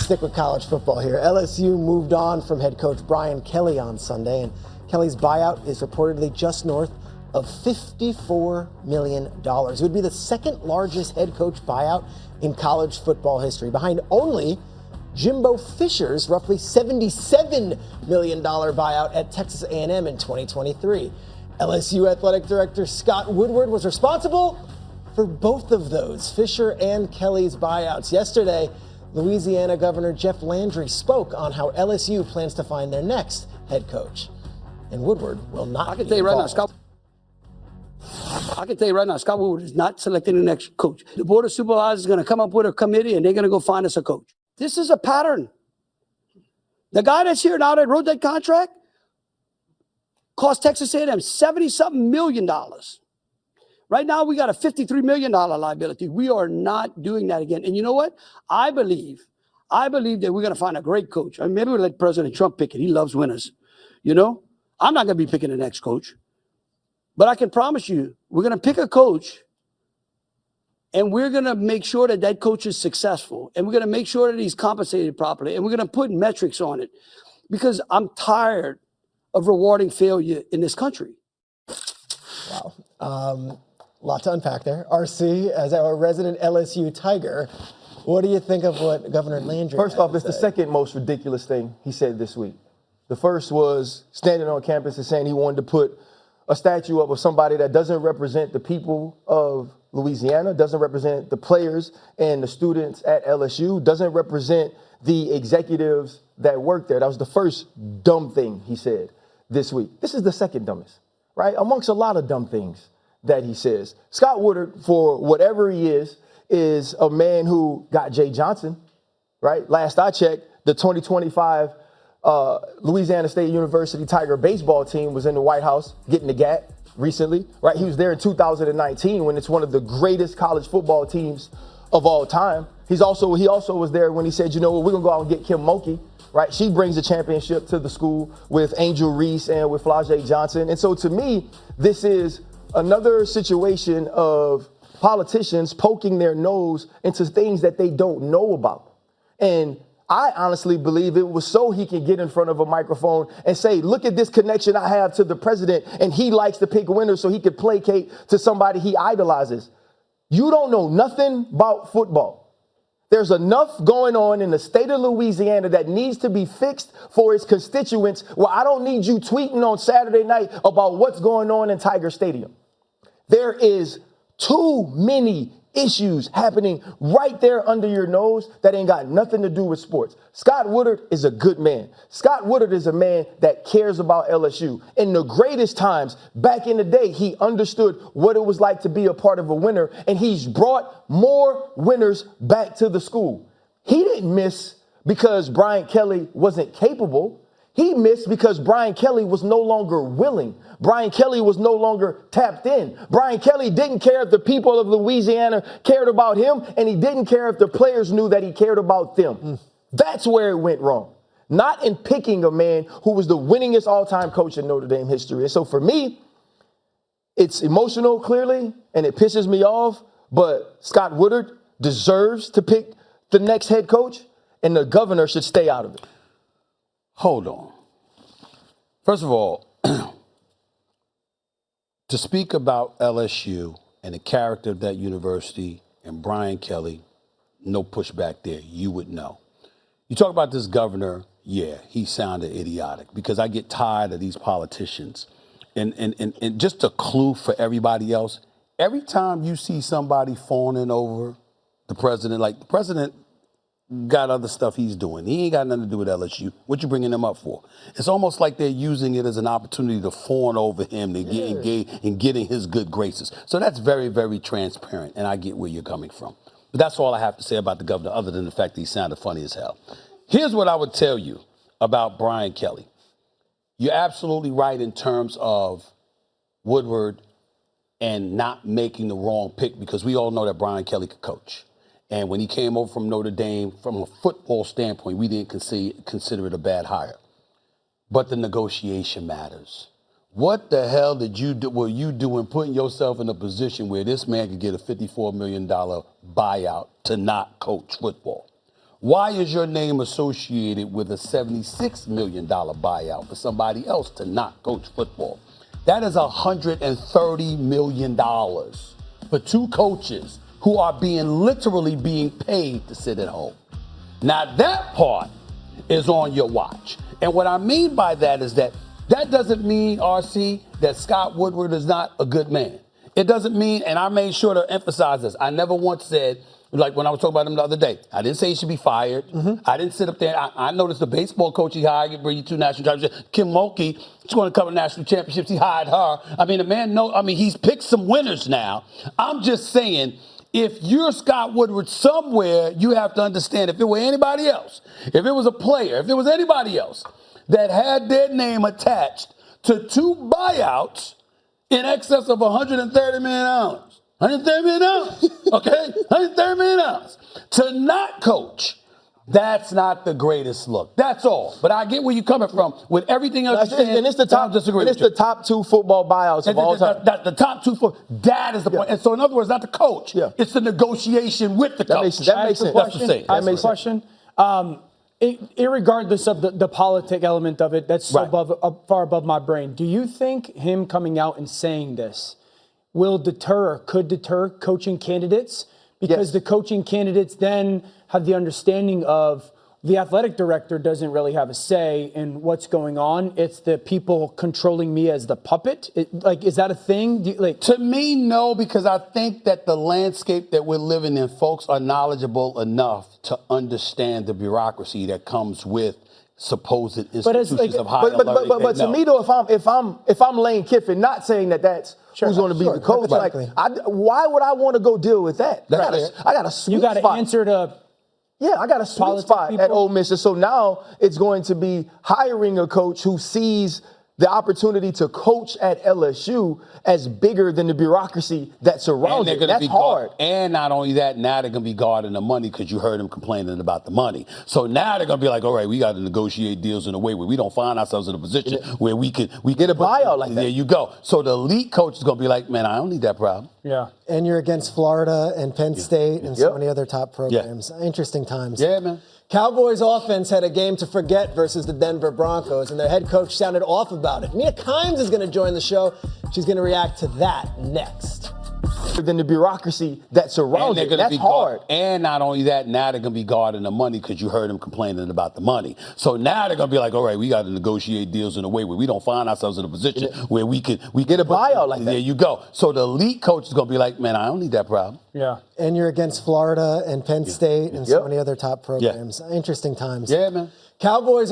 stick with college football here. LSU moved on from head coach Brian Kelly on Sunday, and Kelly's buyout is reportedly just north of $54 million. It would be the second largest head coach buyout in college football history, behind only Jimbo Fisher's roughly $77 million buyout at Texas A&M in 2023. LSU athletic director Scott Woodward was responsible for both of those, Fisher and Kelly's buyouts. Yesterday, Louisiana Governor Jeff Landry spoke on how LSU plans to find their next head coach. And Woodward will not be involved. I can tell you right now, Scott Woodward is not selecting the next coach. The Board of Supervisors is going to come up with a committee, and they're going to go find us a coach. This is a pattern. The guy that's here now that wrote that contract cost Texas A&M $70-something million. Right now, we got a $53 million liability. We are not doing that again. And you know what? I believe that we're going to find a great coach. I mean, maybe we'll let President Trump pick it. He loves winners. You know? I'm not going to be picking the next coach. But I can promise you, we're going to pick a coach, and we're going to make sure that that coach is successful, and we're going to make sure that he's compensated properly, and we're going to put metrics on it, because I'm tired of rewarding failure in this country. Wow. Lot to unpack there. RC, as our resident LSU Tiger, what do you think of what Governor Landry First off, it's the second most ridiculous thing he said this week. The first was standing on campus and saying he wanted to put a statue up of somebody that doesn't represent the people of Louisiana, doesn't represent the players and the students at LSU, doesn't represent the executives that work there. That was the first dumb thing he said this week. This is the second dumbest, right? Amongst a lot of dumb things that he says. Scott Woodward, for whatever he is a man who got Jay Johnson, right? Last I checked, the 2025 Louisiana State University Tiger baseball team was in the White House getting the GAT recently, right? He was there in 2019 when it's one of the greatest college football teams of all time. He also was there when he said, you know what, we're going to go out and get Kim Mulkey, right? She brings a championship to the school with Angel Reese and with Flau'jae Johnson. And so to me, this is another situation of politicians poking their nose into things that they don't know about. And I honestly believe it was so he can get in front of a microphone and say, look at this connection I have to the president, and he likes to pick winners so he could placate to somebody he idolizes. You don't know nothing about football. There's enough going on in the state of Louisiana that needs to be fixed for its constituents. Well, I don't need you tweeting on Saturday night about what's going on in Tiger Stadium. There is too many issues happening right there under your nose that ain't got nothing to do with sports. Scott Woodward is a good man. Scott Woodward is a man that cares about LSU. In the greatest times, back in the day, he understood what it was like to be a part of a winner, and he's brought more winners back to the school. He didn't miss because Brian Kelly wasn't capable. He missed because Brian Kelly was no longer willing. Brian Kelly was no longer tapped in. Brian Kelly didn't care if the people of Louisiana cared about him, and he didn't care if the players knew that he cared about them. That's where it went wrong. Not in picking a man who was the winningest all-time coach in Notre Dame history. And so for me, it's emotional, clearly, and it pisses me off, but Scott Woodward deserves to pick the next head coach, and the governor should stay out of it. Hold on. First of all, to speak about LSU and the character of that university and Brian Kelly, no pushback there. You would know. You talk about this governor, yeah, he sounded idiotic because I get tired of these politicians. And just a clue for everybody else, every time you see somebody fawning over the president, like the president got other stuff he's doing. He ain't got nothing to do with LSU. What you bringing him up for? It's almost like they're using it as an opportunity to fawn over him, to get engaged in getting his good graces. So that's very, very transparent, and I get where you're coming from. But that's all I have to say about the governor, other than the fact that he sounded funny as hell. Here's what I would tell you about Brian Kelly. You're absolutely right in terms of Woodward and not making the wrong pick, because we all know that Brian Kelly could coach. And when he came over from Notre Dame, from a football standpoint, we didn't consider it a bad hire. But the negotiation matters. What the hell were you doing putting yourself in a position where this man could get a $54 million buyout to not coach football? Why is your name associated with a $76 million buyout for somebody else to not coach football? That is $130 million for two coaches who are literally being paid to sit at home. Now that part is on your watch. And what I mean by that is that doesn't mean, RC, that Scott Woodward is not a good man. It doesn't mean, and I made sure to emphasize this, I never once said, like when I was talking about him the other day, I didn't say he should be fired. I didn't sit up there. I noticed the baseball coach he hired, he bring you 2 national championships. Kim Mulkey, she's going to cover national championships. He hired her. I mean, the man he's picked some winners now. I'm just saying, if you're Scott Woodward somewhere, you have to understand, if it were anybody else, if it was a player, if it was anybody else that had their name attached to 2 buyouts in excess of $130 million. $130 million, okay? $130 million. To not coach, that's not the greatest look. That's all. But I get where you're coming from with everything else you're saying. And it's the top 2 football buyouts of all time. The top 2 that is the point. And so, in other words, not the coach. Yeah. It's the negotiation with the coach. That makes sense. That's the I have a question. Irregardless of the politic element of it, that's so far above my brain. Do you think him coming out and saying this will deter or could deter coaching candidates? Because the coaching candidates then have the understanding of the athletic director doesn't really have a say in what's going on. It's the people controlling me as the puppet. Is that a thing? To me, no, because I think that the landscape that we're living in, folks are knowledgeable enough to understand the bureaucracy that comes with supposed institutions of higher learning. But to me, though, if I'm Lane Kiffin, not saying that's who's going to be the coach, why would I want to go deal with that? I got a sweet spot. You got to answer to. Yeah, I got a sweet spot at Ole Miss. And so now it's going to be hiring a coach who sees the opportunity to coach at LSU as bigger than the bureaucracy that surrounds it. That's hard. And not only that, now they're going to be guarding the money because you heard them complaining about the money. So now they're going to be like, all right, we got to negotiate deals in a way where we don't find ourselves in a position where we get a buyout like that. There you go. So the elite coach is going to be like, man, I don't need that problem. Yeah. And you're against Florida and Penn State and so many other top programs. Interesting times. Yeah, man. Cowboys offense had a game to forget versus the Denver Broncos, and their head coach sounded off about it. Mia Kimes is going to join the show. She's going to react to that next. Than the bureaucracy that surrounds it. That's hard. And not only that, now they're going to be guarding the money because you heard them complaining about the money. So now they're going to be like, all right, we got to negotiate deals in a way where we don't find ourselves in a position where we get a buyout like that. There you go. So the elite coach is going to be like, man, I don't need that problem. Yeah. And you're against Florida and Penn State and so many other top programs. Interesting times. Yeah, man. Cowboys